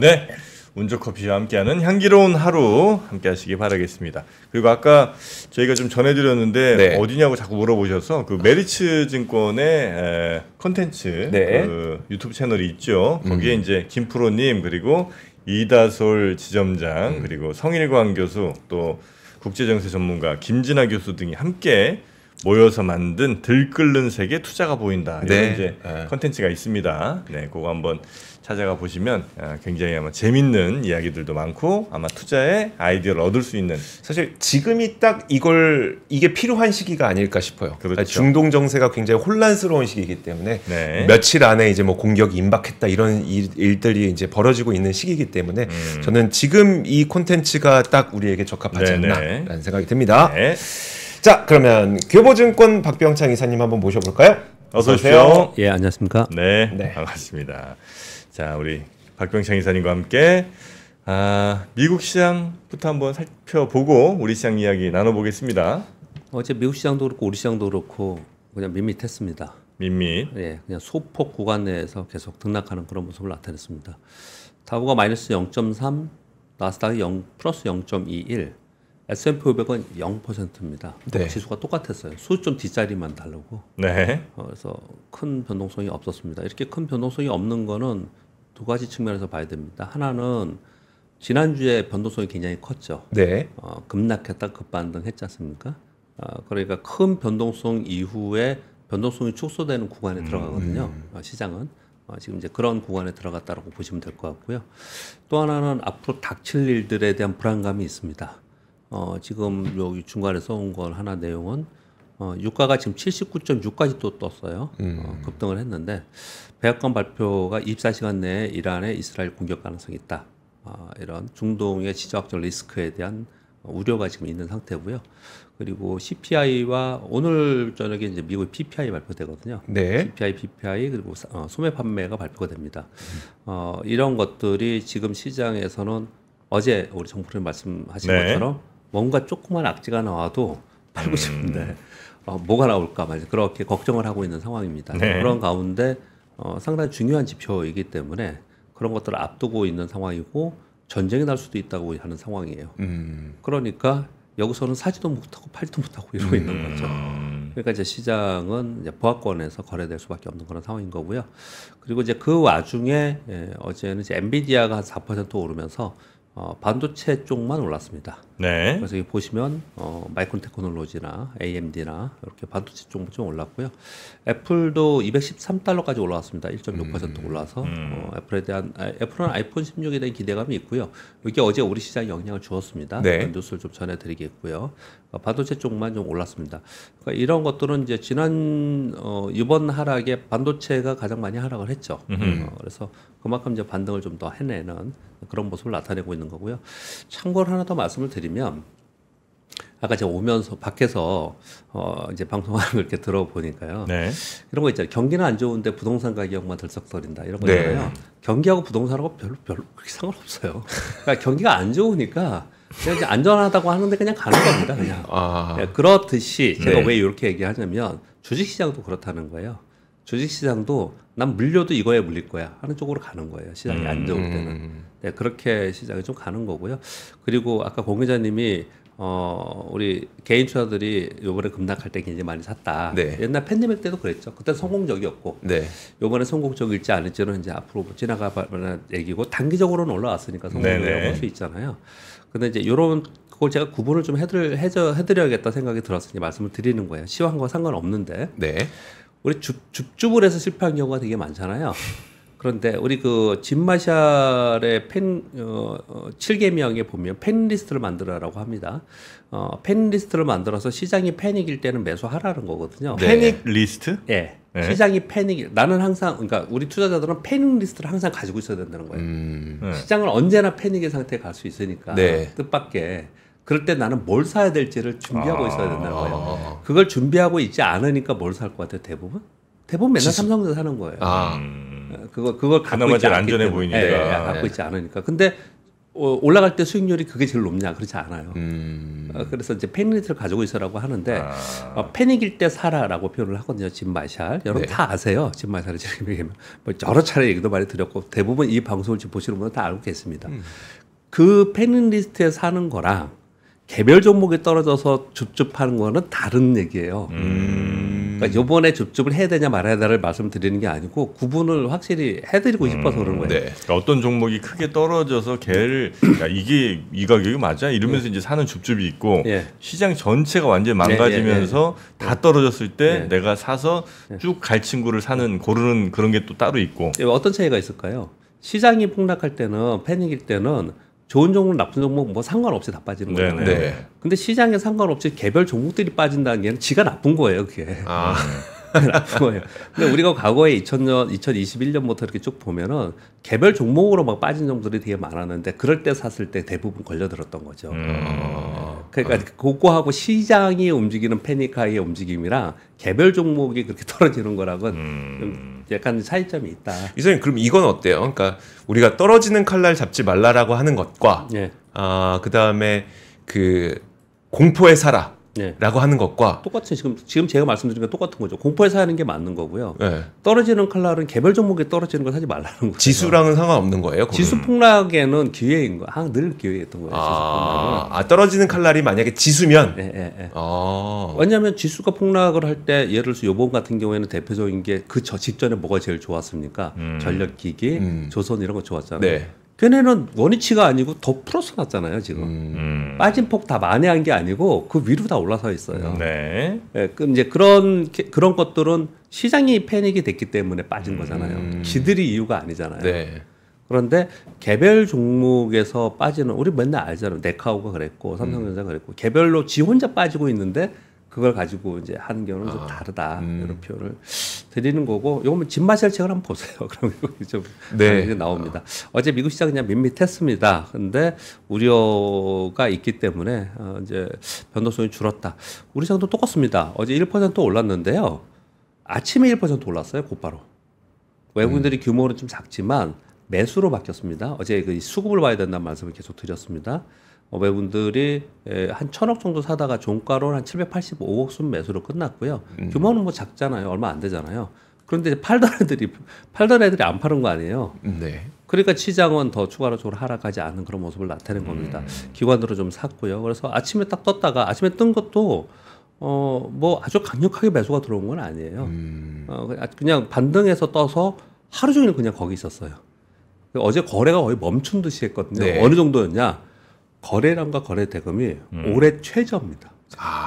네, 운조커피와 함께하는 향기로운 하루 함께하시기 바라겠습니다. 그리고 아까 저희가 좀 전해드렸는데 네. 어디냐고 자꾸 물어보셔서 그 메리츠 증권의 컨텐츠 네. 그 유튜브 채널이 있죠. 거기에 이제 김프로님 그리고 이다솔 지점장 그리고 성일광 교수 또 국제정세 전문가 김진아 교수 등이 함께 모여서 만든 들끓는 세계 투자가 보인다. 이런 네. 이제 컨텐츠가 있습니다. 네, 그거 한번 찾아가 보시면 굉장히 아마 재밌는 이야기들도 많고 아마 투자에 아이디어를 얻을 수 있는 사실 지금이 딱 이게 필요한 시기가 아닐까 싶어요. 그렇죠. 중동 정세가 굉장히 혼란스러운 시기이기 때문에 네. 며칠 안에 이제 뭐 공격이 임박했다 이런 일들이 이제 벌어지고 있는 시기이기 때문에 저는 지금 이 콘텐츠가 딱 우리에게 적합하지 네네. 않나라는 생각이 듭니다. 네. 자, 그러면 교보증권 박병창 이사님 한번 모셔볼까요? 어서 오십시오. 예, 안녕하십니까? 네, 네. 반갑습니다. 자, 우리 박병창 이사님과 함께 미국 시장부터 한번 살펴보고 우리 시장 이야기 나눠보겠습니다. 어제 미국 시장도 그렇고 우리 시장도 그렇고 그냥 밋밋했습니다. 밋밋. 예, 그냥 소폭 구간 내에서 계속 등락하는 그런 모습을 나타냈습니다. 다우가 마이너스 0.3, 나스닥이 플러스 0.21, S&P 500은 0%입니다. 네. 지수가 똑같았어요. 수좀 뒷자리만 다르고. 네. 그래서 큰 변동성이 없었습니다. 이렇게 큰 변동성이 없는 거는 두 가지 측면에서 봐야 됩니다. 하나는 지난주에 변동성이 굉장히 컸죠. 네. 급락했다 급반등했지 않습니까? 그러니까 큰 변동성 이후에 변동성이 축소되는 구간에 들어가거든요. 시장은 지금 이제 그런 구간에 들어갔다라고 보시면 될 것 같고요. 또 하나는 앞으로 닥칠 일들에 대한 불안감이 있습니다. 지금 여기 중간에서 온 건 하나 내용은 유가가 지금 79.6까지 또 떴어요. 급등을 했는데 백악관 발표가 24시간 내에 이란의 이스라엘 공격 가능성이 있다. 이런 중동의 지정학적 리스크에 대한 우려가 지금 있는 상태고요. 그리고 CPI와 오늘 저녁에 이제 미국 PPI 발표되거든요. 네. CPI, PPI 그리고 소매 판매가 발표가 됩니다. 이런 것들이 지금 시장에서는 어제 우리 정프로님 말씀하신 네. 것처럼 뭔가 조그만 악재가 나와도 팔고 싶은데 뭐가 나올까 말이죠. 그렇게 걱정을 하고 있는 상황입니다. 네. 그런 가운데 상당히 중요한 지표이기 때문에 그런 것들을 앞두고 있는 상황이고 전쟁이 날 수도 있다고 하는 상황이에요. 그러니까 여기서는 사지도 못하고 팔지도 못하고 이러고 있는 거죠. 그러니까 이제 시장은 이제 보합권에서 거래될 수밖에 없는 그런 상황인 거고요. 그리고 이제 그 와중에 어제는 이제 엔비디아가 한 4% 오르면서 반도체 쪽만 올랐습니다. 네. 그래서 여기 보시면 마이크론 테크놀로지나 AMD나 이렇게 반도체 쪽 좀 올랐고요. 애플도 213달러까지 올라왔습니다. 1.6% 올라서 애플은 아이폰 16에 대한 기대감이 있고요. 이게 어제 우리 시장에 영향을 주었습니다. 네. 뉴스를 좀 전해드리겠고요. 반도체 쪽만 좀 올랐습니다. 그러니까 이런 것들은 이제 이번 하락에 반도체가 가장 많이 하락을 했죠. 그래서 그만큼 이제 반등을 좀 더 해내는 그런 모습을 나타내고 있는 거고요. 참고로 하나 더 말씀을 드리면 아까 제가 오면서 밖에서 이제 방송하는 걸 이렇게 들어보니까요. 네. 이런 거 있잖아요. 경기는 안 좋은데 부동산 가격만 들썩거린다 이런 거 네. 있잖아요. 경기하고 부동산하고 별로 그렇게 상관없어요. 그러니까 경기가 안 좋으니까 그냥 이제 안전하다고 하는데 그냥 가는 겁니다. 그냥. 네, 그렇듯이 제가 네. 왜 이렇게 얘기하냐면 주식시장도 그렇다는 거예요. 주식시장도 난 물려도 이거에 물릴 거야 하는 쪽으로 가는 거예요. 시장이 안 좋을 때는. 네, 그렇게 시장이 좀 가는 거고요. 그리고 아까 공 기자님이 우리 개인 투자들이 요번에 급락할 때 굉장히 많이 샀다. 네. 옛날 팬데믹 때도 그랬죠. 그때 성공적이었고 네. 요번에 성공적일지 아닐지는 이제 앞으로 지나가는 얘기고 단기적으로는 올라왔으니까 성공적이라고 할 수 있잖아요. 근데 이제 요런 그걸 제가 구분을 좀 해드려야겠다 생각이 들어서 이제 말씀을 드리는 거예요. 시황과 거 상관없는데 네. 우리 줍줍을 해서 실패한 경우가 되게 많잖아요. 그런데 우리 그 진마샬의 7개명에 보면 패닉리스트를 만들어라고 합니다. 패닉리스트를 만들어서 시장이 패닉일 때는 매수하라는 거거든요. 네. 패닉 리스트? 예. 네. 시장이 나는 항상 그러니까 우리 투자자들은 패닉 리스트를 항상 가지고 있어야 된다는 거예요. 네. 시장은 언제나 패닉의 상태에 갈 수 있으니까 네. 뜻밖의 그럴 때 나는 뭘 사야 될지를 준비하고 있어야 된다는 거예요. 그걸 준비하고 있지 않으니까 뭘 살 것 같아요, 대부분? 대부분 맨날 삼성전자 사는 거예요. 그걸 갖고 그나마 있지 제일 않기 안전해 때문에. 보이니까. 갖고 있지 않으니까. 근데 올라갈 때 수익률이 그게 제일 높냐? 그렇지 않아요. 그래서 이제 패닉리스트를 가지고 있어라고 하는데 패닉일 때 사라라고 표현을 하거든요. 집 마샬. 여러분 다 아세요. 집 마샬을 지금 얘기하면 뭐 여러 차례 얘기도 많이 드렸고 대부분 이 방송을 지금 보시는 분은 다 알고 계십니다. 그 패닉리스트에 사는 거랑 개별 종목에 떨어져서 줍줍하는 거는 다른 얘기예요. 그러니까 이번에 줍줍을 해야 되냐 말아야 되냐를 말씀드리는 게 아니고 구분을 확실히 해드리고 싶어서 그런 거예요. 네. 그러니까 어떤 종목이 크게 떨어져서 걔를 야, 이게 이 가격이 맞아? 이러면서 이제 사는 줍줍이 있고 시장 전체가 완전히 망가지면서 다 떨어졌을 때 내가 사서 쭉 갈 친구를 사는 고르는 그런 게 또 따로 있고. 어떤 차이가 있을까요? 시장이 폭락할 때는 패닉일 때는 좋은 종목, 나쁜 종목 뭐 상관없이 다 빠지는 거잖아요. 네. 근데 시장에 상관없이 개별 종목들이 빠진다는 게 지가 나쁜 거예요, 그게. 나쁜 거예요. 근데 우리가 과거에 2000년, 2021년부터 이렇게 쭉 보면은 개별 종목으로 막 빠진 종목들이 되게 많았는데 그럴 때 샀을 때 대부분 걸려들었던 거죠. 그러니까 그거하고 시장이 움직이는 패닉하의 움직임이랑 개별 종목이 그렇게 떨어지는 거랑은 좀 약간 차이점이 있다. 이선생님 그럼 이건 어때요? 그러니까 우리가 떨어지는 칼날 잡지 말라라고 하는 것과 그다음에 그 공포에 사라. 라고 하는 것과 똑같이 지금 제가 말씀드린 게 똑같은 거죠. 공포에 사는 게 맞는 거고요. 네. 떨어지는 칼날은 개별 종목에 떨어지는 걸 사지 말라는 거죠. 지수랑은 상관없는 거예요? 지수 폭락에는 기회인 거. 늘 기회였던 거예요. 떨어지는 칼날이 만약에 지수면. 왜냐하면 지수가 폭락을 할 때 예를 들어서 요번 같은 경우에는 대표적인 게 그 직전에 뭐가 제일 좋았습니까? 전력기기, 조선 이런 거 좋았잖아요. 네. 걔네는 원위치가 아니고 더 플러스 났잖아요, 지금. 빠진 폭 다 만회한 게 아니고 그 위로 다 올라서 있어요. 네. 그럼 이제 그런 것들은 시장이 패닉이 됐기 때문에 빠진 거잖아요. 지들이 이유가 아니잖아요. 네. 그런데 개별 종목에서 빠지는 우리 맨날 알잖아요. 네카오가 그랬고 삼성전자가 그랬고 개별로 지 혼자 빠지고 있는데 그걸 가지고 이제 하는 경우는 좀 다르다 이런 표현을 드리는 거고 요거는 집마샬 책을 한번 보세요. 그럼 여기 좀 나옵니다. 어제 미국 시장 그냥 밋밋했습니다. 근데 우려가 있기 때문에 이제 변동성이 줄었다. 우리 시장도 똑같습니다. 어제 1% 올랐는데요. 아침에 1% 올랐어요. 곧바로. 외국인들이 규모는 좀 작지만 매수로 바뀌었습니다. 어제 그 수급을 봐야 된다는 말씀을 계속 드렸습니다. 외국인들이 한 1,000억 정도 사다가 종가로 한 785억 순 매수로 끝났고요. 규모는 뭐 작잖아요. 얼마 안 되잖아요. 그런데 팔던 애들이 안 파는 거 아니에요. 네. 그러니까 시장은 더 추가적으로 하락하지 않는 그런 모습을 나타낸 겁니다. 기관으로 좀 샀고요. 그래서 아침에 딱 떴다가 아침에 뜬 것도 뭐 아주 강력하게 매수가 들어온 건 아니에요. 그냥 반등해서 떠서 하루 종일 그냥 거기 있었어요. 어제 거래가 거의 멈춘 듯이 했거든요. 네. 어느 정도였냐? 거래량과 거래 대금이 올해 최저입니다.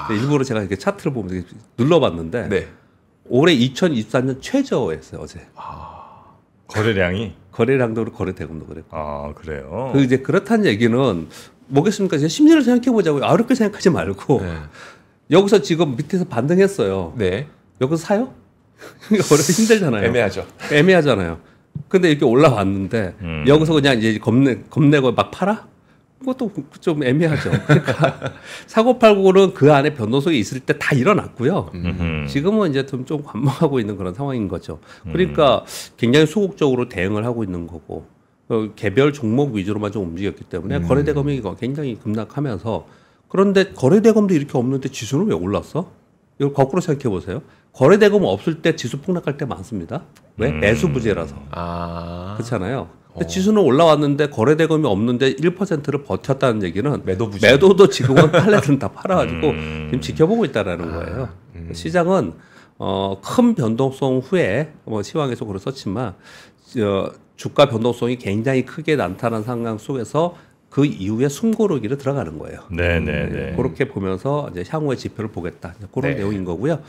일부러 제가 이렇게 차트를 보면서 눌러봤는데 올해 2024년 최저였어요 어제. 거래량이? 거래량도 그렇고 거래 대금도 그랬고. 그래요. 이제 그렇다는 얘기는 뭐겠습니까? 이제 심리를 생각해 보자고요. 어렵게 생각하지 말고 여기서 지금 밑에서 반등했어요. 여기서 사요? 어렵게 힘들잖아요. 애매하잖아요. 근데 이렇게 올라왔는데 여기서 그냥 이제 겁내고 막 팔아? 그것도 좀 애매하죠. 그러니까 사고팔고는 그 안에 변동성이 있을 때 다 일어났고요. 지금은 이제 좀 관망하고 있는 그런 상황인 거죠. 그러니까 굉장히 소극적으로 대응을 하고 있는 거고 개별 종목 위주로만 좀 움직였기 때문에 거래대금이 굉장히 급락하면서 그런데 거래대금도 이렇게 없는데 지수는 왜 올랐어? 이걸 거꾸로 생각해 보세요. 거래대금 없을 때 지수 폭락할 때 많습니다. 왜? 매수 부재라서. 그렇잖아요. 근데 지수는 올라왔는데 거래대금이 없는데 1%를 버텼다는 얘기는 매도도 지금은 팔레트는 다 팔아가지고 지금 지켜보고 있다라는 거예요. 시장은 큰 변동성 후에 시황에서 그렇었지만 주가 변동성이 굉장히 크게 나타난 상황 속에서 그 이후에 숨고르기를 들어가는 거예요. 그렇게 보면서 이제 향후의 지표를 보겠다. 그런 내용인 거고요.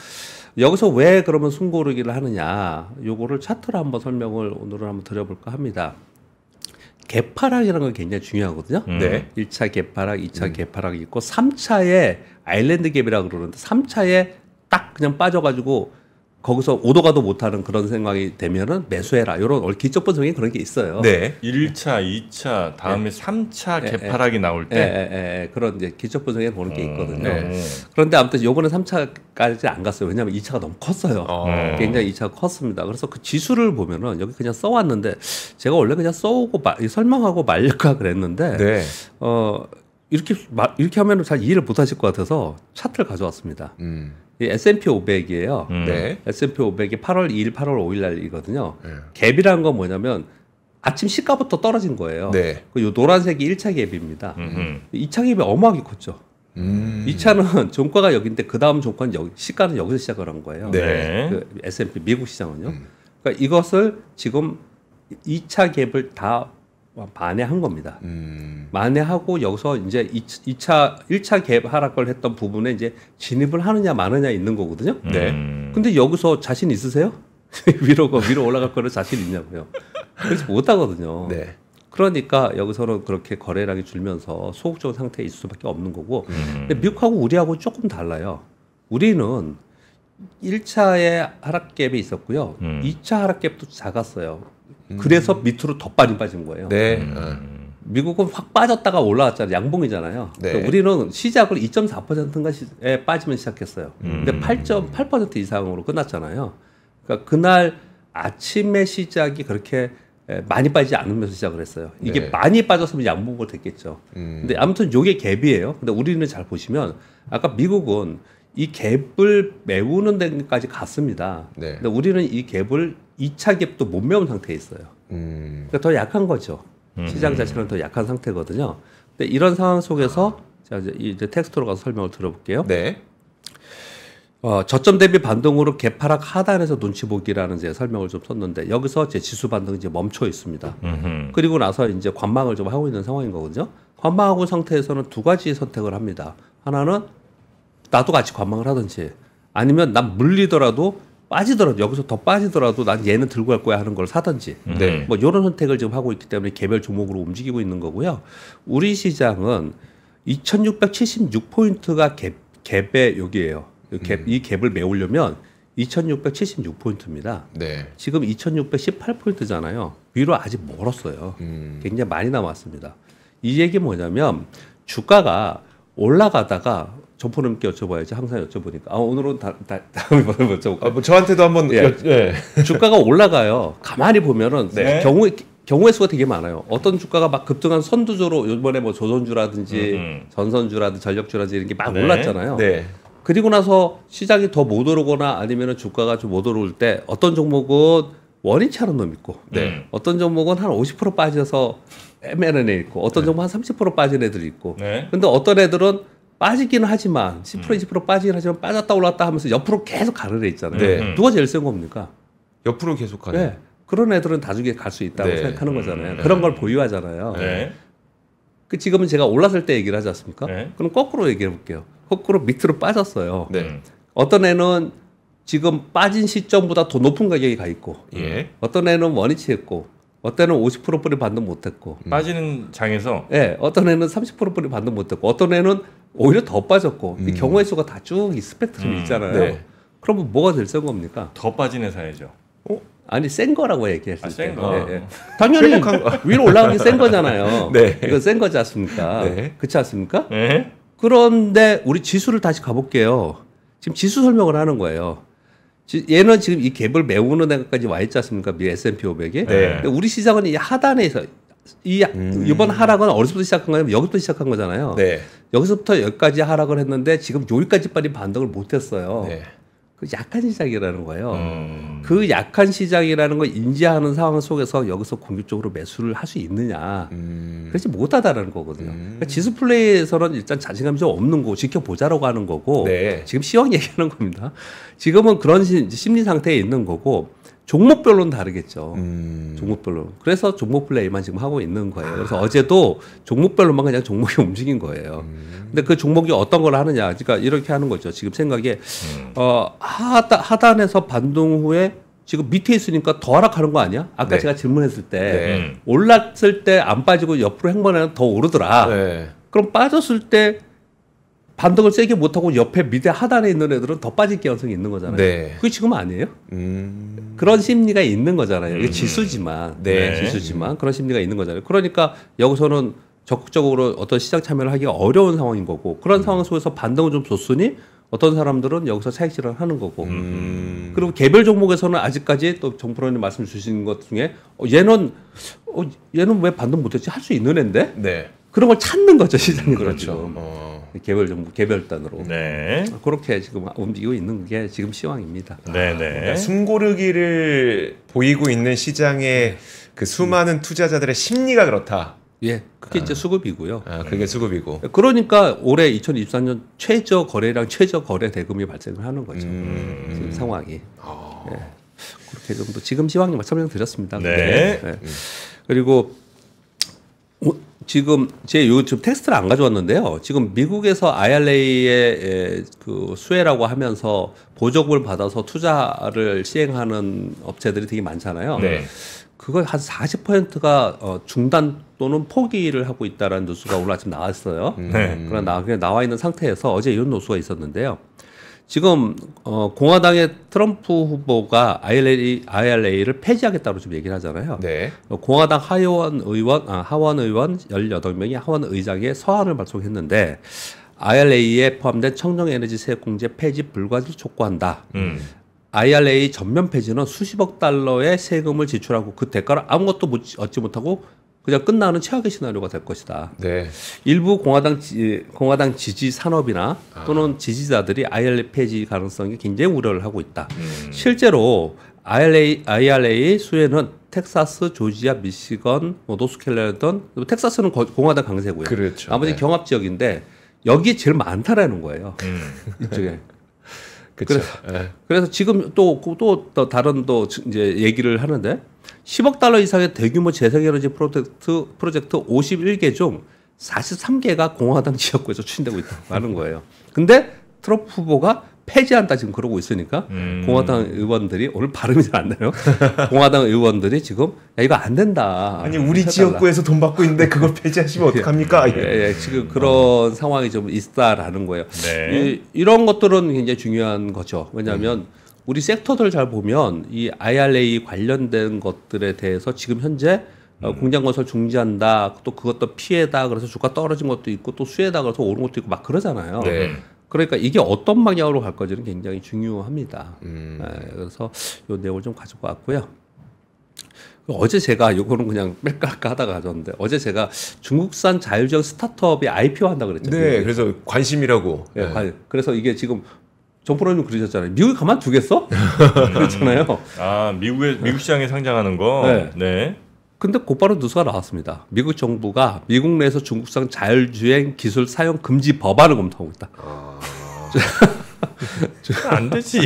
여기서 왜 그러면 숨고르기를 하느냐? 요거를 차트로 한번 설명을 오늘은 한번 드려볼까 합니다. 개파락이라는 건 굉장히 중요하거든요. 1차 개파락, 2차 개파락이 있고 3차에 아일랜드 갭이라고 그러는데 3차에 딱 그냥 빠져가지고 거기서 오도 가도 못하는 그런 생각이 되면은 매수해라. 이런 기적 분석에 그런 게 있어요. 1차, 2차, 다음에 3차 개파락이 나올 때 그런 이제 기적 분석에 보는 게 있거든요. 그런데 아무튼 요번에 3차까지 안 갔어요. 왜냐하면 2차가 너무 컸어요. 굉장히 2차가 컸습니다. 그래서 그 지수를 보면은 여기 그냥 써왔는데 제가 원래 그냥 써오고 설명하고 말릴까 그랬는데 이렇게 하면 잘 이해를 못하실 것 같아서 차트를 가져왔습니다. 이 S&P 500이에요. 네. S&P 500이 8월 2일, 8월 5일 날이거든요. 갭이라는 건 뭐냐면 아침 시가부터 떨어진 거예요. 네. 그 노란색이 1차 갭입니다. 2차 갭이 어마하게 컸죠. 2차는 종가가 여기인데 그 다음 종가는 시가는 여기서 시작을 한 거예요. 네. 그 S&P 미국 시장은요. 그러니까 이것을 지금 2차 갭을 다 만회한 겁니다. 만회하고 여기서 이제 1차 갭 하락을 했던 부분에 이제 진입을 하느냐 마느냐 있는 거거든요. 네. 근데 여기서 자신 있으세요? 위로 올라갈 거를 자신 있냐고요. 그래서 못 하거든요. 네. 그러니까 여기서는 그렇게 거래량이 줄면서 소극적인 상태에 있을 수밖에 없는 거고. 근데 미국하고 우리하고 조금 달라요. 우리는 1차의 하락갭이 있었고요. 2차 하락갭도 작았어요. 그래서 밑으로 더 빠진 거예요. 네. 미국은 확 빠졌다가 올라왔잖아요. 양봉이잖아요. 네. 그러니까 우리는 시작을 2.4%에 빠지면 시작했어요. 근데 8.8% 이상으로 끝났잖아요. 그러니까 그날 아침에 시작이 그렇게 많이 빠지지 않으면서 시작을 했어요. 이게 네. 많이 빠졌으면 양봉으로 됐겠죠. 근데 아무튼 요게 갭이에요. 근데 우리는 잘 보시면 아까 미국은 이 갭을 메우는 데까지 갔습니다. 네. 근데 우리는 이 갭을 2차 갭도 못 메운 상태에 있어요. 그러니까 더 약한 거죠. 시장 자체는 더 약한 상태거든요. 근데 이런 상황 속에서 자 이제 텍스트로 가서 설명을 들어볼게요. 네. 저점 대비 반등으로 갭 하락 하단에서 눈치 보기라는 제 설명을 좀 썼는데 여기서 제 지수 반등이 이제 멈춰 있습니다. 그리고 나서 이제 관망을 좀 하고 있는 상황인 거거든요. 관망하고 상태에서는 두 가지 선택을 합니다. 하나는 나도 같이 관망을 하든지 아니면 난 물리더라도 빠지더라도 여기서 더 빠지더라도 난 얘는 들고 갈 거야 하는 걸 사든지 네. 뭐 이런 선택을 지금 하고 있기 때문에 개별 종목으로 움직이고 있는 거고요. 우리 시장은 2676포인트가 갭의 여기예요. 이 갭을 메우려면 2676포인트입니다. 네. 지금 2618포인트잖아요. 위로 아직 멀었어요. 굉장히 많이 남았습니다. 이 얘기 뭐냐면 주가가 올라가다가 점포님께 여쭤봐야지. 항상 여쭤보니까. 오늘은 다음에 여쭤볼까요? 뭐 저한테도 한번 예. 주가가 올라가요. 가만히 보면은 네. 경우의 수가 되게 많아요. 어떤 주가가 막 급등한 선두주로 이번에 뭐 조선주라든지 전선주라든지 전력주라든지 이런 게 막 네. 올랐잖아요. 네. 그리고 나서 시장이 더 못 오르거나 아니면은 주가가 좀 못 오를 때 어떤 종목은 원위치 하는 놈 있고 네. 어떤 종목은 한 50% 빠져서 애매한 애 있고 어떤 종목은 한 30% 빠진 애들이 있고 네. 근데 어떤 애들은 빠지기는 하지만 10% 20% 빠지긴 하지만 빠졌다 올랐다 하면서 옆으로 계속 가는 애 있잖아요. 네. 누가 제일 센 겁니까? 옆으로 계속 가는. 네. 그런 애들은 나중에 갈 수 있다고 네. 생각하는 거잖아요. 그런 걸 보유하잖아요. 네. 그 지금은 제가 올랐을 때 얘기를 하지 않습니까? 네. 그럼 거꾸로 얘기해 볼게요. 거꾸로 밑으로 빠졌어요. 네. 어떤 애는 지금 빠진 시점보다 더 높은 가격에 가 있고 예. 어떤 애는 원위치했고 어떤 애는 50%뿐이 반등 못했고 빠지는 장에서 예, 어떤 애는 30%뿐이 반등 못했고 어떤 애는 오히려 더 빠졌고 이 경우의 수가 다 쭉 이 스펙트럼이 있잖아요. 네. 그러면 뭐가 제일 센 겁니까? 더 빠진 회사야죠. 아니 센 거라고 얘기했을 때 센 거. 당연히 위로 올라가기 센 거잖아요. 네. 이건 센 거지 않습니까? 네. 그렇지 않습니까? 네. 그런데 우리 지수를 다시 가볼게요. 지금 지수 설명을 하는 거예요. 얘는 지금 이 갭을 메우는 데까지 와 있지 않습니까? 미 S&P 500이. 네. 근데 우리 시장은 이 하단에서 이번 하락은 어디서부터 시작한 거냐면 여기부터 시작한 거잖아요. 네. 여기서부터 여기까지 하락을 했는데 지금 여기까지까지 반등을 못했어요. 네. 그 약한 시장이라는 거예요. 그 약한 시장이라는 걸 인지하는 상황 속에서 여기서 공격적으로 매수를 할 수 있느냐. 그렇지 못하다라는 거거든요. 그러니까 지수 플레이에서는 일단 자신감이 좀 없는 거고 지켜보자라고 하는 거고 네. 지금 시황 얘기하는 겁니다. 지금은 그런 심리 상태에 있는 거고 종목별로는 다르겠죠. 종목별로. 그래서 종목 플레이만 지금 하고 있는 거예요. 그래서 어제도 종목별로만 그냥 종목이 움직인 거예요. 근데 그 종목이 어떤 걸 하느냐. 그러니까 이렇게 하는 거죠. 지금 생각에 하단에서 반등 후에 지금 밑에 있으니까 더 하락하는 거 아니야? 아까 네. 제가 질문했을 때 네. 올랐을 때 안 빠지고 옆으로 행보하면 더 오르더라. 네. 그럼 빠졌을 때 반등을 세게 못하고 옆에 밑에 하단에 있는 애들은 더 빠질 가능성이 있는 거잖아요. 네. 그게 지금 아니에요? 그런 심리가 있는 거잖아요. 이게 지수지만, 네. 지수지만 그런 심리가 있는 거잖아요. 그러니까 여기서는 적극적으로 어떤 시장 참여를 하기가 어려운 상황인 거고 그런 상황 속에서 반등을 좀 줬으니 어떤 사람들은 여기서 차익 실현을 하는 거고 그리고 개별 종목에서는 아직까지 또 정프로님 말씀 주신 것 중에 얘는 왜 반등 못했지 할 수 있는 애인데 네. 그런 걸 찾는 거죠 시장이. 그렇죠. 개별단으로. 네. 그렇게 지금 움직이고 있는 게 지금 시황입니다. 네네. 그러니까 숨고르기를 보이고 있는 시장의 그 수많은 투자자들의 심리가 그렇다. 예, 그게 이제 수급이고요. 그게 수급이고. 그러니까 올해 2024년 최저 거래량, 최저 거래 대금이 발생을 하는 거죠. 지금 상황이. 예. 그렇게 정도 지금 시황이 설명드렸습니다. 네. 네. 그리고 지금 지금 텍스트를 안 가져왔는데요. 지금 미국에서 IRA의 그 수혜라고 하면서 보조금을 받아서 투자를 시행하는 업체들이 되게 많잖아요. 네. 그거 한 40%가 중단 또는 포기를 하고 있다라는 뉴스가 오늘 아침 나왔어요. 네. 그러나 나와 있는 상태에서 어제 이런 뉴스가 있었는데요. 지금 공화당의 트럼프 후보가 IRA를 폐지하겠다고 지금 얘기를 하잖아요. 네. 공화당 하원 의원 18명이 하원 의장에 서한을 발송했는데 IRA에 포함된 청정에너지 세액공제 폐지 불가를 촉구한다. IRA 전면 폐지는 수십억 달러의 세금을 지출하고 그 대가로 아무것도 얻지 못하고 그냥 끝나는 최악의 시나리오가 될 것이다. 네. 일부 공화당 지지 산업이나 또는 지지자들이 IRA 폐지 가능성이 굉장히 우려를 하고 있다. 실제로 IRA 수혜는 텍사스, 조지아, 미시건, 노스캐롤라이나 등 텍사스는 공화당 강세고요. 그렇죠. 나머지 네. 경합 지역인데 여기 제일 많다라는 거예요. 이쪽에. 그렇죠. 그래서 지금 또 다른 이제 얘기를 하는데 10억 달러 이상의 대규모 재생에너지 프로젝트 51개 중 43개가 공화당 지역구에서 추진되고 있다고 하는 거예요. 근데 트럼프 후보가 폐지한다 지금 그러고 있으니까 공화당 의원들이 오늘 발음이 잘 안 나요. 공화당 의원들이 지금 야 이거 안 된다. 아니 우리 지역구에서 돈 받고 있는데 그걸 폐지하시면 어떡합니까? 예, 지금 그런 상황이 좀 있다라는 거예요. 네. 이런 것들은 굉장히 중요한 거죠. 왜냐하면 우리 섹터들 잘 보면 이 IRA 관련된 것들에 대해서 지금 현재 공장 건설 중지한다. 또 그것도 피해다. 그래서 주가 떨어진 것도 있고 또 수혜다. 그래서 오른 것도 있고 막 그러잖아요. 네. 그러니까 이게 어떤 방향으로 갈 건지는 굉장히 중요합니다. 그래서 이 내용을 좀 가지고 왔고요. 어제 제가 요거는 그냥 뺄까 하다가 가져왔는데 어제 제가 중국산 자율주행 스타트업이 IPO 한다 그랬죠. 네, 그래서 관심이라고. 네. 그래서 이게 지금 정프로님 그러셨잖아요. 미국이 가만두겠어? 그렇잖아요. 아 미국 시장에 상장하는 거. 네. 네. 근데 곧바로 뉴스가 나왔습니다. 미국 정부가 미국 내에서 중국산 자율주행 기술 사용 금지 법안을 검토하고 있다. 안 되지.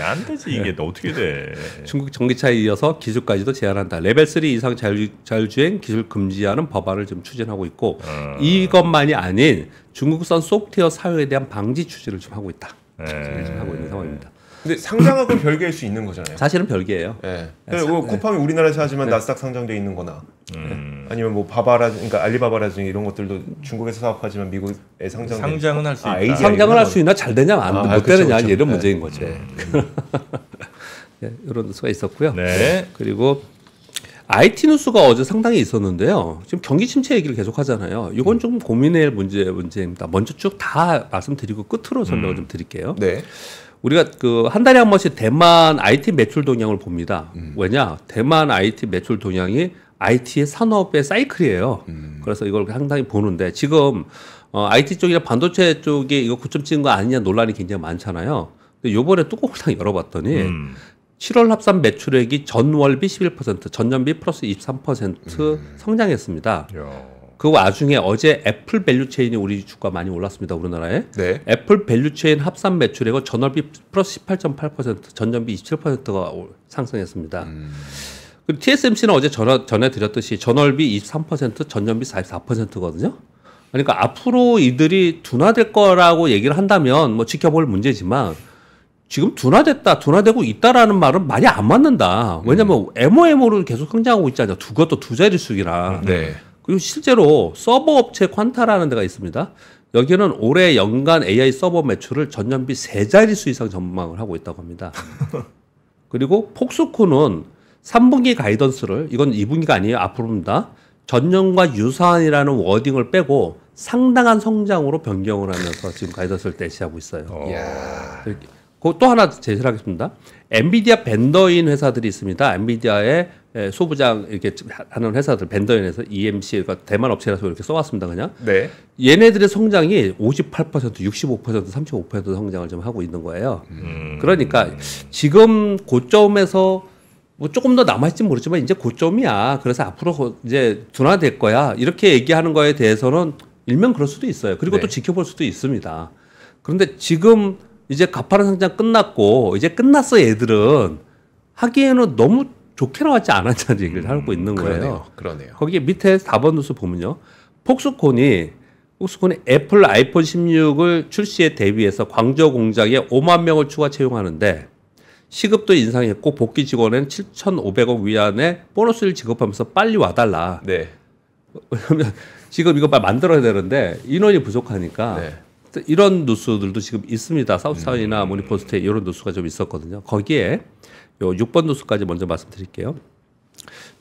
안 되지. 이게 어떻게 돼. 중국 전기차에 이어서 기술까지도 제한한다. 레벨 3 이상 자율주행 기술 금지하는 법안을 지금 추진하고 있고 이것만이 아닌 중국산 소프트웨어 사용에 대한 방지 추진을 좀 하고 있다. 지금 하고 있는 상황입니다. 근데 상장하고는 별개일 수 있는 거잖아요. 사실은 별개예요. 네. 뭐 쿠팡이 우리나라에서 하지만 나스닥 상장돼 있는 거나 아니면 뭐 그러니까 알리바바라든지 이런 것들도 중국에서 사업하지만 미국에 상장은 할 수 있다. ADI 상장을 할 수 있나 잘 되냐 못 되느냐 그쵸. 이런 문제인 거죠. 네, 이런 뉴스가 있었고요. 네. 그리고 IT 뉴스가 어제 상당히 있었는데요. 지금 경기 침체 얘기를 계속 하잖아요. 이건 좀 고민해야 할 문제입니다. 먼저 쭉 다 말씀드리고 끝으로 설명을 좀 드릴게요. 네. 우리가 그 한 달에 한 번씩 대만 IT 매출 동향을 봅니다. 왜냐? 대만 IT 매출 동향이 IT의 산업의 사이클이에요. 그래서 이걸 상당히 보는데 지금 IT 쪽이나 반도체 쪽이 이거 고점 찍은 거 아니냐 논란이 굉장히 많잖아요. 근데 요번에 뚜껑을 딱 열어봤더니 7월 합산 매출액이 전월비 11%, 전년비 플러스 23% 성장했습니다. 그 와중에 어제 애플 밸류체인이 우리 주가 많이 올랐습니다. 우리나라에. 네. 애플 밸류체인 합산 매출액은 전월비 플러스 18.8%, 전년비 27%가 상승했습니다. 그리고 TSMC는 어제 전해드렸듯이 전월비 23%, 전년비 44%거든요. 그러니까 앞으로 이들이 둔화될 거라고 얘기를 한다면 뭐 지켜볼 문제지만 지금 둔화되고 있다라는 말은 많이 안 맞는다. 왜냐면 MOM으로 계속 성장하고 있잖아요. 그것도 두 자릿수이라. 네. 그리고 실제로 서버 업체 퀀타라는 데가 있습니다. 여기는 올해 연간 AI 서버 매출을 전년비 3자릿수 이상 전망을 하고 있다고 합니다. 그리고 폭스콘은 3분기 가이던스를 이건 2분기가 아니에요. 앞으로입니다. 전년과 유사한이라는 워딩을 빼고 상당한 성장으로 변경을 하면서 지금 가이던스를 대시하고 있어요. 또 하나 제시를 하겠습니다. 엔비디아 벤더인 회사들이 있습니다. 엔비디아의 소부장 이렇게 하는 회사들 벤더인에서 EMC 그러니까 대만 업체라서 이렇게 써왔습니다. 그냥. 네. 얘네들의 성장이 58%, 65%, 35% 성장을 좀 하고 있는 거예요. 그러니까 지금 고점에서 뭐 조금 더 남아있지 모르지만 이제 고점이야. 그래서 앞으로 이제 둔화될 거야. 이렇게 얘기하는 거에 대해서는 일면 그럴 수도 있어요. 그리고 또 지켜볼 수도 있습니다. 그런데 지금 이제 가파른 상장 끝났고 이제 끝났어 얘들은 하기에는 너무 좋게 나왔지 않았냐는 얘기를 하고 있는 거예요. 그러네요. 거기에 밑에 4번 뉴스 보면요. 폭스콘이 애플 아이폰 16을 출시에 대비해서 광저우 공장에 5만 명을 추가 채용하는데 시급도 인상했고 복귀 직원은 7,500억 위안의 보너스를 지급하면서 빨리 와달라. 네. 왜냐면 지금 이거 만들어야 되는데 인원이 부족하니까 이런 뉴스들도 지금 있습니다. 사우스타운이나 모닝포스트에 이런 뉴스가 좀 있었거든요. 거기에 요 6번 뉴스까지 먼저 말씀드릴게요.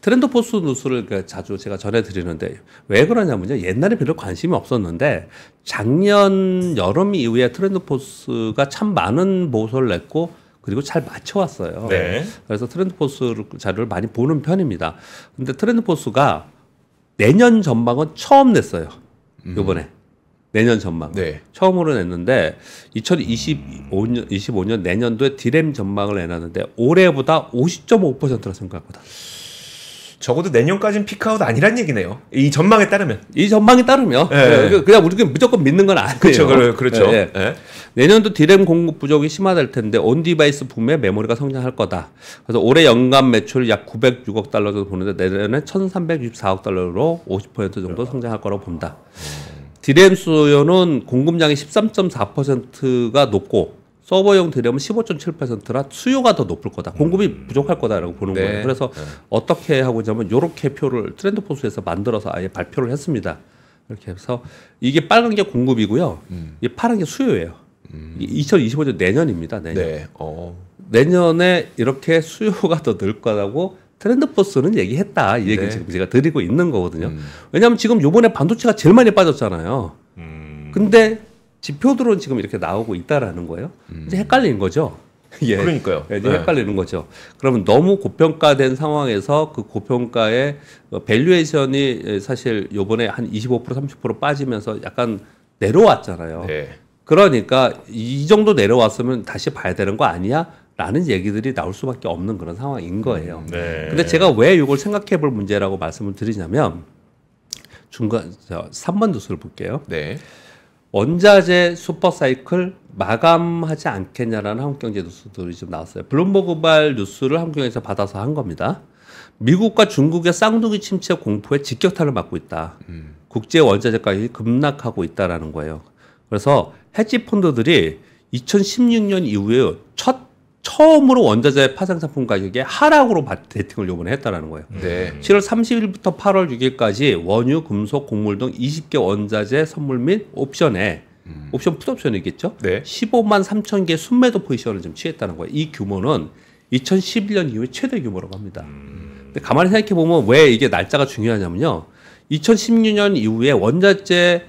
트렌드포스 뉴스를 자주 제가 전해드리는데 왜 그러냐면요. 옛날에 별로 관심이 없었는데 작년 여름 이후에 트렌드포스가 참 많은 보고서를 냈고 그리고 잘 맞춰왔어요. 네. 그래서 트렌드포스 자료를 많이 보는 편입니다. 근데 트렌드포스가 내년 전망은 처음 냈어요. 이번에. 내년 전망. 네. 처음으로 냈는데 2025년 내년도에 디램 전망을 내놨는데 올해보다 50.5%라 생각할 거다. 적어도 내년까지는 피크아웃 아니란 얘기네요. 이 전망에 따르면. 이 전망에 따르면 그냥 우리가 무조건 믿는 건 아니에요. 그렇죠. 네. 네. 내년도 디램 공급 부족이 심화될 텐데 온 디바이스 붐에 메모리가 성장할 거다. 그래서 올해 연간 매출 약 906억 달러 정도 보는데 내년에 1,364억 달러로 50% 정도 성장할 거라고 본다. 디램 수요는 공급량이 13.4%가 높고 서버용 디램은 15.7%라 수요가 더 높을 거다. 공급이 부족할 거다라고 보는 거예요. 그래서 어떻게 하고 있냐면 이렇게 표를 트렌드포스에서 만들어서 아예 발표를 했습니다. 이렇게 해서 이게 빨간 게 공급이고요. 이 파란 게 수요예요. 2025년 내년입니다. 내년. 네. 내년에 이렇게 수요가 더 늘 거라고 트렌드포스는 얘기했다. 이 얘기를 지금 제가 드리고 있는 거거든요. 왜냐하면 지금 요번에 반도체가 제일 많이 빠졌잖아요. 근데 지표들은 지금 이렇게 나오고 있다라는 거예요. 이제 헷갈리는 거죠. 예. 그러니까요. 이제 헷갈리는 거죠. 그러면 너무 고평가된 상황에서 그 고평가의 밸류에이션이 사실 요번에 한 25% 30% 빠지면서 약간 내려왔잖아요. 네. 그러니까 이 정도 내려왔으면 다시 봐야 되는 거 아니야? 라는 얘기들이 나올 수밖에 없는 그런 상황인 거예요. 네. 근데 제가 왜 이걸 생각해 볼 문제라고 말씀을 드리냐면 3번 뉴스를 볼게요. 네. 원자재 슈퍼사이클 마감하지 않겠냐라는 한국경제 뉴스들이 좀 나왔어요. 블룸버그발 뉴스를 한국경제에서 받아서 한 겁니다. 미국과 중국의 쌍둥이 침체 공포에 직격탄을 맞고 있다. 국제 원자재 가격이 급락하고 있다라는 거예요. 그래서 헤지 펀드들이 2016년 이후에 처음으로 원자재 파생상품 가격의 하락으로 베팅을 요번에 했다라는 거예요. 네. 7월 30일부터 8월 6일까지 원유, 금속, 곡물 등 20개 원자재 선물 및 옵션에 옵션 풋옵션이겠죠? 네. 15만 3천 개 순매도 포지션을 좀 취했다는 거예요. 이 규모는 2011년 이후에 최대 규모라고 합니다. 근데 가만히 생각해 보면 왜 이게 날짜가 중요하냐면요. 2016년 이후에 원자재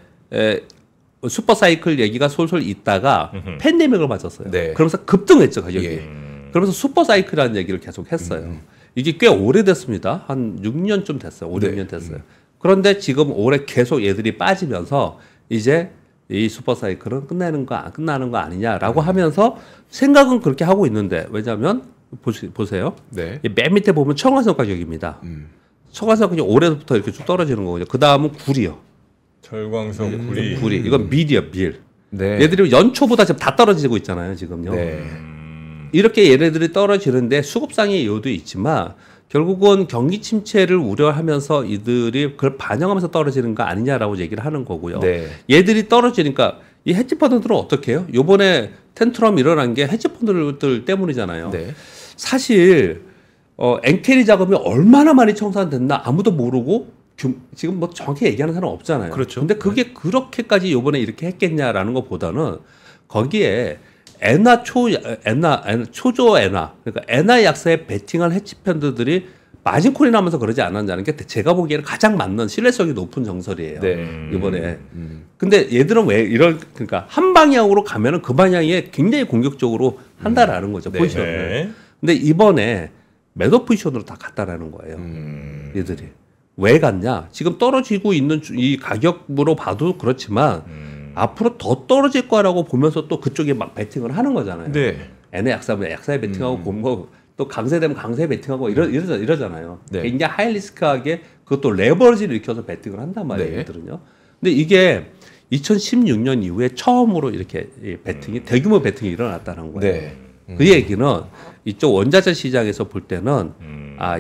슈퍼사이클 얘기가 솔솔 있다가 팬데믹을 맞았어요. 네. 그러면서 급등했죠, 가격이. 그러면서 슈퍼사이클이라는 얘기를 계속 했어요. 이게 꽤 오래됐습니다. 한 6년쯤 됐어요. 5, 6년 됐어요. 그런데 지금 올해 계속 얘들이 빠지면서 이제 이 슈퍼사이클은 끝나는 거 아니냐라고 하면서 생각은 그렇게 하고 있는데 왜냐하면 보세요. 네. 맨 밑에 보면 청화선 가격입니다. 청화선 가격이 올해부터 이렇게 쭉 떨어지는 거거든요. 그 다음은 구리요. 철광석, 구리. 구리. 이건 밀이요, 밀. 네. 얘들이 연초보다 지금 다 떨어지고 있잖아요, 지금요. 네. 이렇게 얘네들이 떨어지는데 수급상의 이유도 있지만 결국은 경기 침체를 우려하면서 이들이 그걸 반영하면서 떨어지는 거 아니냐라고 얘기를 하는 거고요. 네. 얘들이 떨어지니까 이 헤지펀드들은 어떻게 해요? 요번에 텐트럼 일어난 게 헤지펀드들 때문이잖아요. 네. 사실 엔캐리 자금이 얼마나 많이 청산됐나 아무도 모르고 지금 뭐 정확히 얘기하는 사람 없잖아요. 그렇죠. 근데 그게 그렇게까지 요번에 이렇게 했겠냐라는 것보다는 거기에 초조 엔화 그러니까 엔화 약세에 베팅한 헤지펀드들이 마진콜이 나면서 그러지 않았냐는 게 제가 보기에는 가장 맞는 신뢰성이 높은 정설이에요. 네. 이번에. 근데 얘들은 왜 그러니까 한 방향으로 가면은 그 방향에 굉장히 공격적으로 한다라는 거죠. 네. 포지션을. 네. 근데 이번에 매도 포지션으로 다 갔다라는 거예요. 얘들이. 왜 갔냐? 지금 떨어지고 있는 이 가격으로 봐도 그렇지만 앞으로 더 떨어질 거라고 보면서 또 그쪽에 막 베팅을 하는 거잖아요. 네. N의 약사면 약사에 베팅하고 뭐 또 강세되면 강세에 베팅하고 이러잖아요. 네. 굉장히 하이리스크하게 그것도 레버리지를 일으켜서 베팅을 한단 말이에요. 네. 얘들은요. 근데 이게 2016년 이후에 처음으로 이렇게 베팅이 대규모 베팅이 일어났다는 거예요. 네. 그 얘기는 이쪽 원자재 시장에서 볼 때는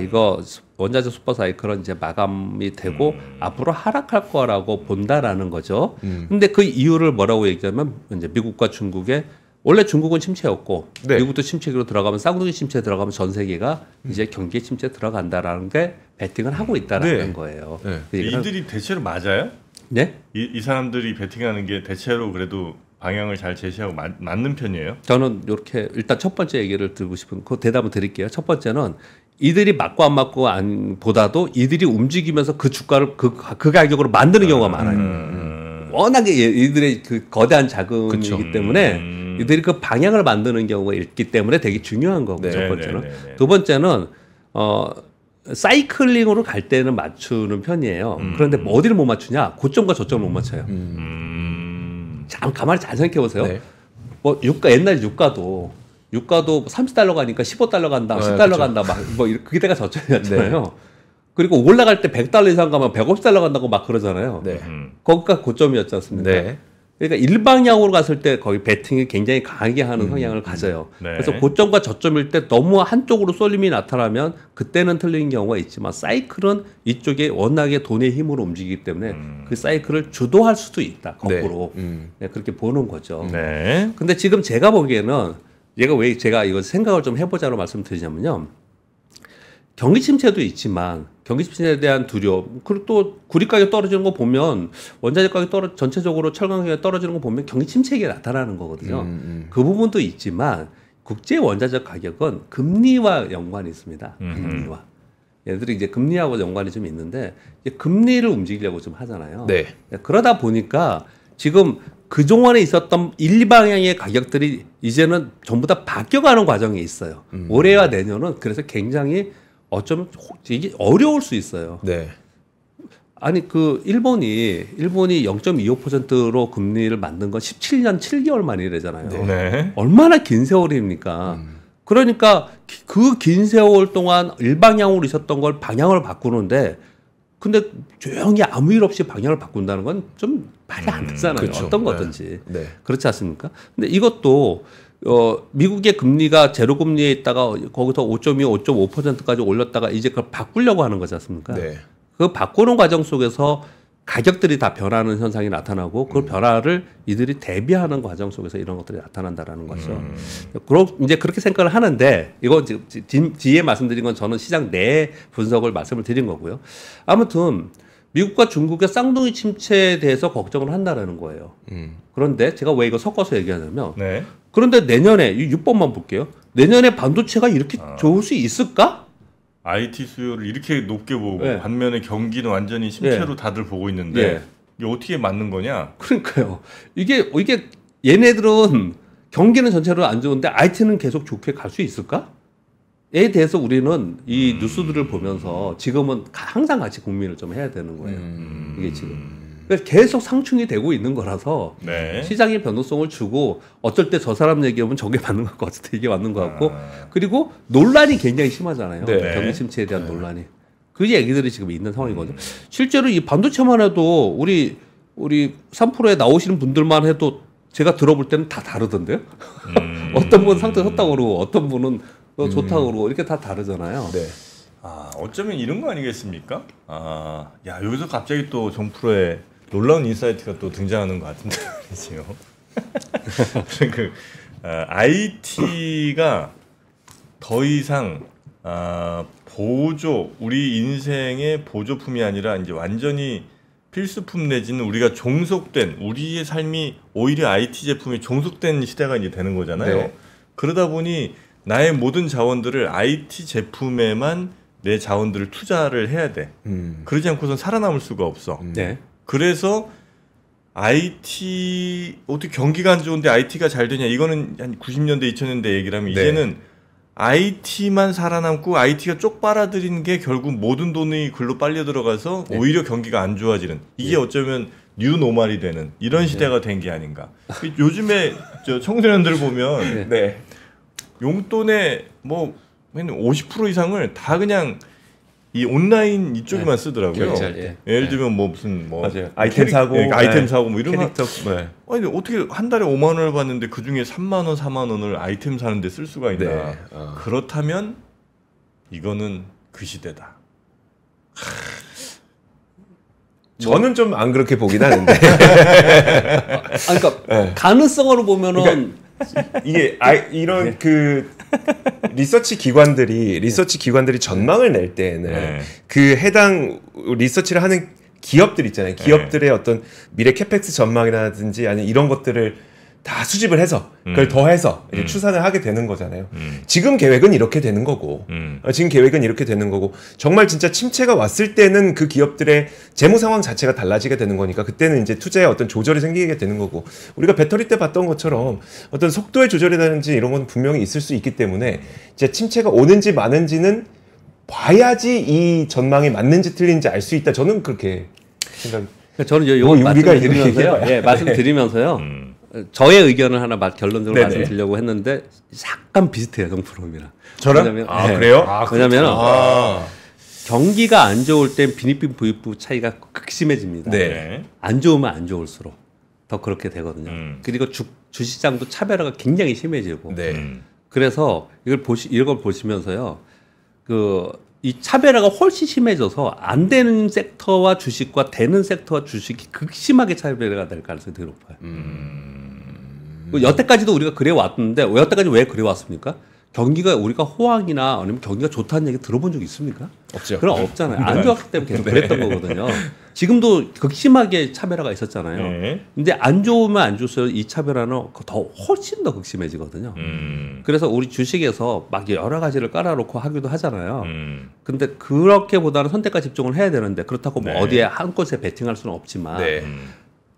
이거 원자재 슈퍼사이클은 이제 마감이 되고 앞으로 하락할 거라고 본다라는 거죠. 근데 그 이유를 뭐라고 얘기하면 이제 미국과 중국의 원래 중국은 침체였고 네. 미국도 침체로 들어가면 쌍둥이 침체에 들어가면 전 세계가 이제 경기 침체에 들어간다라는 게 베팅을 하고 있다라는 네. 거예요. 네. 그 얘기는- 이들이 대체로 맞아요? 네? 이 사람들이 베팅하는 게 대체로 그래도 방향을 잘 제시하고 맞는 편이에요? 저는 이렇게 일단 첫 번째 얘기를 드리고 싶은 그 대답을 드릴게요. 첫 번째는 이들이 맞고 안 맞고 안 보다도 이들이 움직이면서 그 주가를 그 가격으로 만드는 경우가 많아요. 워낙에 이들의 그 거대한 자금이기 그쵸. 때문에 이들이 그 방향을 만드는 경우가 있기 때문에 되게 중요한 거고 네, 첫 번째는. 네, 네, 네. 두 번째는 사이클링으로 갈 때는 맞추는 편이에요. 그런데 뭐 어디를 못 맞추냐? 고점과 저점을 못 맞춰요. 참 가만히 잘 생각해 보세요. 네. 뭐 유가 옛날 유가도 30달러 가니까 15달러 간다, 10달러 그쵸. 간다 막 그때가 저점이었잖아요. 그리고 올라갈 때 100달러 이상 가면 150달러 간다고 막 그러잖아요. 네. 거기가 고점이었지 않습니까? 네. 그러니까 일방향으로 갔을 때 거의 베팅이 굉장히 강하게 하는 성향을 가져요. 네. 그래서 고점과 저점일 때 너무 한쪽으로 쏠림이 나타나면 그때는 틀린 경우가 있지만 사이클은 이쪽에 워낙에 돈의 힘으로 움직이기 때문에 그 사이클을 주도할 수도 있다. 거꾸로. 네, 그렇게 보는 거죠. 네. 근데 지금 제가 보기에는 왜 제가 이거 생각을 좀 해보자로 말씀드리냐면요. 경기 침체도 있지만 경기 침체에 대한 두려움 그리고 또 구리 가격 떨어지는 거 보면 원자재 가격 전체적으로 철강 가격 떨어지는 거 보면 경기 침체가 나타나는 거거든요. 그 부분도 있지만 국제 원자재 가격은 금리와 연관이 있습니다. 금리와 얘들이 이제 금리하고 연관이 좀 있는데 이제 금리를 움직이려고 좀 하잖아요. 네. 그러다 보니까 지금 그동안에 있었던 일방향의 가격들이 이제는 전부 다 바뀌어가는 과정이 있어요. 올해와 내년은 그래서 굉장히 어쩌면 이게 어려울 수 있어요. 네. 아니 그 일본이 0.25%로 금리를 만든 건 17년 7개월 만이래잖아요. 네. 얼마나 긴 세월입니까? 그러니까 그 긴 세월 동안 일방향으로 있었던 걸 방향을 바꾸는데 근데 조용히 아무 일 없이 방향을 바꾼다는 건 좀 말이 안 되잖아요. 그쵸. 어떤 거든지. 네. 그렇지 않습니까? 근데 이것도 미국의 금리가 제로 금리에 있다가 거기서 5.2, 5.5%까지 올렸다가 이제 그걸 바꾸려고 하는 거지 않습니까? 네. 그 바꾸는 과정 속에서 가격들이 다 변하는 현상이 나타나고 그 변화를 이들이 대비하는 과정 속에서 이런 것들이 나타난다라는 거죠. 그럼 이제 그렇게 생각을 하는데 이거 지금 뒤에 말씀드린 건 저는 시장 내 분석을 말씀을 드린 거고요. 아무튼 미국과 중국의 쌍둥이 침체에 대해서 걱정을 한다라는 거예요. 그런데 제가 왜 이거 섞어서 얘기하냐면 네. 그런데 내년에 이 6번만 볼게요. 내년에 반도체가 이렇게 좋을 수 있을까? IT 수요를 이렇게 높게 보고 네. 반면에 경기는 완전히 침체로 다들 보고 있는데 예. 이게 어떻게 맞는 거냐? 그러니까요. 이게 얘네들은 경기는 전체로 안 좋은데 IT는 계속 좋게 갈 수 있을까? 에 대해서 우리는 이 뉴스들을 보면서 지금은 항상 같이 고민을 좀 해야 되는 거예요. 이게 지금. 그러니까 계속 상충이 되고 있는 거라서 네. 시장의 변동성을 주고 어쩔 때 저 사람 얘기하면 저게 맞는 것 같을 때 이게 맞는 것 같고 그리고 논란이 굉장히 심하잖아요. 네. 경기 침체에 대한 논란이. 그 얘기들이 지금 있는 상황이거든요. 실제로 이 반도체만 해도 우리 3프로에 나오시는 분들만 해도 제가 들어볼 때는 다 다르던데요. 어떤 분은 상태 좋다고 그러고 어떤 분은 좋다고 그러고 이렇게 다 다르잖아요. 네. 어쩌면 이런 거 아니겠습니까? 야 여기서 갑자기 또 정프로의 놀라운 인사이트가 또 등장하는 것 같은데 말이죠. IT가 더 이상 우리 인생의 보조품이 아니라 이제 완전히 필수품 내지는 우리가 종속된 우리의 삶이 오히려 IT 제품이 종속된 시대가 이제 되는 거잖아요. 네. 그러다 보니 나의 모든 자원들을 IT 제품에만 내 자원들을 투자를 해야 돼. 그러지 않고선 살아남을 수가 없어. 네. 그래서 IT 어떻게 경기가 안 좋은데 IT가 잘 되냐? 이거는 한 90년대 2000년대 얘기를 하면 네. 이제는 IT만 살아남고 IT가 쪽 빨아들인 게 결국 모든 돈이 글로 빨려 들어가서 네. 오히려 경기가 안 좋아지는 이게 어쩌면 뉴노멀이 되는 이런 시대가 된 게 아닌가. 요즘에 저 청소년들 보면 네. 용돈의 뭐 50% 이상을 다 그냥 이 온라인 이쪽에만 쓰더라고요. 결제할 때. 예를 들면 뭐 무슨 뭐 맞아요. 아이템 사고, 아이템 네. 사고 뭐 이런 거. 캐릭터. 네. 아니 어떻게 한 달에 5만 원을 받는데 그 중에 3만 원, 4만 원을 아이템 사는데 쓸 수가 있나? 네. 그렇다면 이거는 그 시대다. 저는 좀 안 그렇게 보긴 하는데 그러니까 가능성으로 보면은 이게 이런 그 리서치 기관들이 전망을 낼 때에는 네. 그 해당 리서치를 하는 기업들 있잖아요. 기업들의 어떤 미래 캐펙스 전망이라든지 아니면 이런 것들을 다 수집을 해서 그걸 더해서 이제 추산을 하게 되는 거잖아요. 지금 계획은 이렇게 되는 거고 지금 계획은 이렇게 되는 거고 정말 진짜 침체가 왔을 때는 그 기업들의 재무 상황 자체가 달라지게 되는 거니까 그때는 이제 투자에 어떤 조절이 생기게 되는 거고 우리가 배터리 때 봤던 것처럼 어떤 속도의 조절이라든지 이런 건 분명히 있을 수 있기 때문에 이제 침체가 오는지 마는지는 봐야지 이 전망이 맞는지 틀린지 알 수 있다. 저는 그렇게 생각. 저는 이거 우리가 말씀드리면서요. 말씀드리면서요. 저의 의견을 하나 결론적으로 네네. 말씀드리려고 했는데 약간 비슷해요, 정프로입니다. 저랑? 왜냐면, 그래요? 왜냐면 경기가 안 좋을 땐 빈익빈 부익부 차이가 극심해집니다. 네. 안 좋으면 안 좋을수록 더 그렇게 되거든요. 그리고 주시장도 차별화가 굉장히 심해지고. 네. 그래서 이걸 보시면서요. 이 차별화가 훨씬 심해져서 안 되는 섹터와 주식과 되는 섹터와 주식이 극심하게 차별화가 될 가능성이 되게 높아요. 여태까지도 우리가 그래 왔는데 여태까지 왜 그래 왔습니까? 경기가 우리가 호황이나 아니면 경기가 좋다는 얘기 들어본 적 있습니까? 없죠. 그럼 없잖아요. 안 좋았기 때문에 계속 그랬던 거거든요. 지금도 극심하게 차별화가 있었잖아요. 네. 근데 안 좋으면 안 좋을수록 이 차별화는 더 훨씬 더 극심해지거든요. 그래서 우리 주식에서 막 여러 가지를 깔아놓고 하기도 하잖아요. 근데 그렇게보다는 선택과 집중을 해야 되는데 그렇다고 뭐 네. 어디에 한 곳에 베팅할 수는 없지만 네.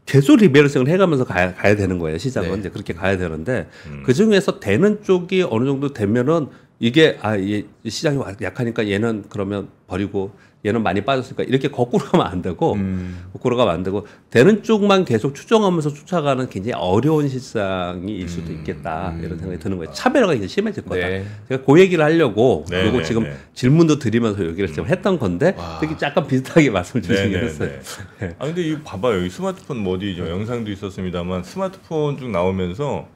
계속 리밸런싱을 해가면서 가야 되는 거예요. 시장은 네. 이제 그렇게 가야 되는데 그 중에서 되는 쪽이 어느 정도 되면은 이게 이 시장이 약하니까 얘는 그러면 버리고 얘는 많이 빠졌으니까 이렇게 거꾸로 가면 안 되고 거꾸로 가면 안 되고 되는 쪽만 계속 추정하면서 쫓아가는 굉장히 어려운 시장이 수도 있겠다 이런 생각이 드는 거예요. 차별화가 이제 심해질 거다. 네. 제가 그 얘기를 하려고 네, 그리고 네, 지금 네. 질문도 드리면서 여기를 지금 했던 건데 되게 약간 비슷하게 말씀을 주시긴 했어요. 아 근데 이거 봐봐요. 여기 스마트폰 뭐 어디 저 영상도 있었습니다만 스마트폰 쭉 나오면서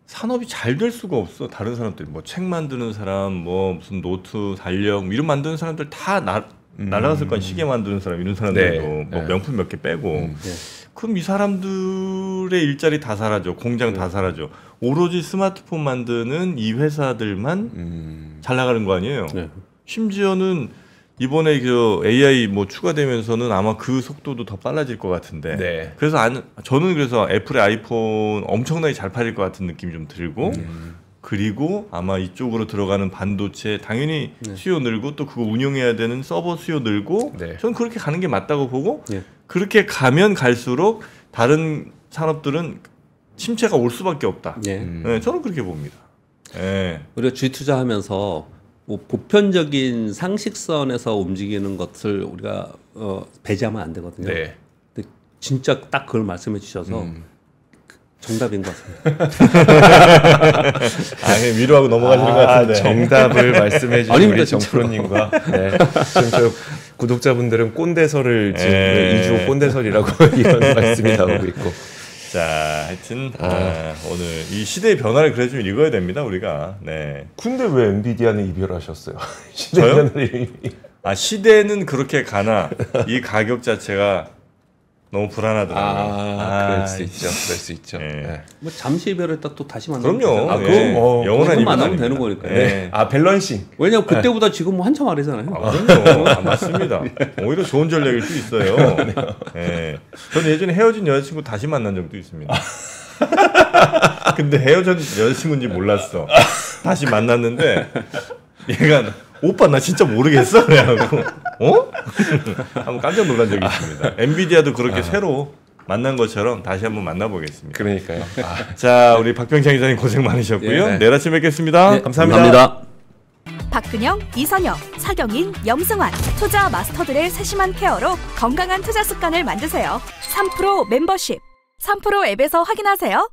산업이 잘 될 수가 없어. 다른 사람들 뭐 책 만드는 사람, 뭐 무슨 노트, 달력 이런 만드는 사람들 다 날아갔을 거 아니야. 시계 만드는 사람 이런 사람들도 네. 뭐 네. 명품 몇 개 빼고. 그럼 이 사람들의 일자리 다 사라져. 공장 다 사라져. 오로지 스마트폰 만드는 이 회사들만 잘 나가는 거 아니에요. 네. 심지어는 이번에 그 AI 뭐 추가되면서는 아마 그 속도도 더 빨라질 것 같은데. 네. 그래서 저는 그래서 애플의 아이폰 엄청나게 잘 팔릴 것 같은 느낌이 좀 들고. 그리고 아마 이쪽으로 들어가는 반도체 당연히 수요 늘고 또 그거 운영해야 되는 서버 수요 늘고. 네. 저는 그렇게 가는 게 맞다고 보고. 네. 그렇게 가면 갈수록 다른 산업들은 침체가 올 수밖에 없다. 네, 저는 그렇게 봅니다. 네. 우리가 주식 투자하면서 뭐 보편적인 상식선에서 움직이는 것을 우리가 배제하면 안 되거든요. 네. 근데 진짜 딱 그걸 말씀해 주셔서 정답인 것 같습니다. 그냥 위로하고 넘어가시는 것 같은데. 정답을 말씀해 주신 아닙니다, 우리 정프로님과 지금 저 구독자분들은 꼰대설을 지금 이주 꼰대설이라고 이런 말씀이 나오고 있고. 자, 하여튼 오늘 이 시대의 변화를 그래 좀 읽어야 됩니다, 우리가. 네. 근데 왜 엔비디아는 이별하셨어요? 저요? 시대는 그렇게 가나 이 가격 자체가 너무 불안하더라고요. 그럴 수 있죠. 그럴 수 있죠. 네. 네. 뭐 잠시 이별했다 또 다시 만나면 그럼요. 되잖아요. 네. 영원한 이별 만나면 되는 거니까요. 네. 밸런싱. 왜냐면 그때보다 지금 뭐 한참 아래잖아요. 그럼요. 맞습니다. 오히려 좋은 전략일 수 있어요. 네. 저는 예전에 헤어진 여자친구 다시 만난 적도 있습니다. 근데 헤어진 여자친구인지 몰랐어. 다시 만났는데 얘가 오빠 나 진짜 모르겠어 그래갖고 어? 한번 깜짝 놀란 적이 있습니다. 엔비디아도 그렇게 새로 만난 것처럼 다시 한번 만나보겠습니다. 그러니까요. 자, 우리 박병창 이사님 고생 많으셨고요. 네. 내일 아침 뵙겠습니다. 네, 감사합니다. 박근영, 이선영, 서경인, 염승환 투자 마스터들의 세심한 케어로 건강한 투자 습관을 만드세요. 3프로 멤버십 3프로 앱에서 확인하세요.